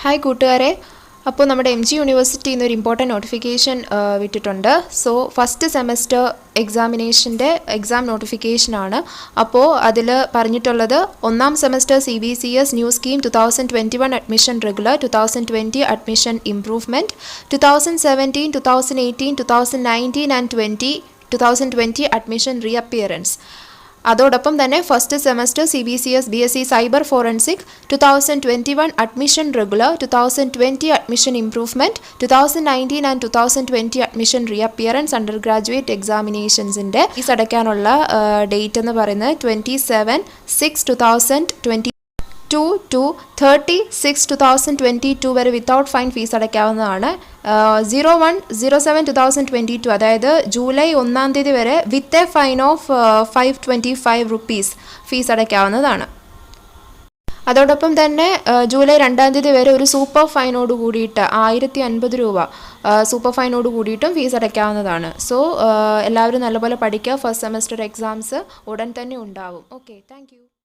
Hi കൂട്ടുകാരെ, അപ്പോൾ നമ്മുടെ MG യൂണിവേഴ്സിറ്റിയിൽ നിന്ന് ഒരു ഇമ്പോർട്ടൻറ്റ് നോട്ടിഫിക്കേഷൻ വിട്ടിട്ടുണ്ട്. സോ ഫസ്റ്റ് സെമസ്റ്റർ എക്സാമിനേഷൻ്റെ എക്സാം നോട്ടിഫിക്കേഷനാണ്. അപ്പോൾ അതിൽ പറഞ്ഞിട്ടുള്ളത് ഒന്നാം semester CBCS new scheme 2021 admission regular, 2020 admission improvement, 2017, 2018, 2019 and 2020 admission reappearance. അതോടൊപ്പം തന്നെ first semester CBCS BSc cyber forensic 2021 admission regular, 2020 admission improvement, 2019 and 2020 admission reappearance under graduate എക്സാമിനേഷൻസിൻ്റെ ഫീസ് അടയ്ക്കാനുള്ള ഡേറ്റ് എന്ന് പറയുന്നത് 27/6/2022 to 30/6/2022 വരെ വിത്തൗട്ട് ഫൈൻ ഫീസ് അടയ്ക്കാവുന്നതാണ്. 01/07/2022 അതായത് July 1 വരെ with a fine of 525 rupees fees അടയ്ക്കാവുന്നതാണ്. അതോടൊപ്പം തന്നെ ജൂലൈ 2 വരെ ഒരു സൂപ്പർ ഫൈനോട് കൂടിയിട്ട് 1050 രൂപ സൂപ്പർ ഫൈനോട് കൂടിയിട്ടും ഫീസ് അടയ്ക്കാവുന്നതാണ്. സോ എല്ലാവരും നല്ലപോലെ പഠിക്കുക. ഫസ്റ്റ് സെമസ്റ്റർ എക്സാംസ് ഉടൻ തന്നെ ഉണ്ടാവും. Okay, thank you.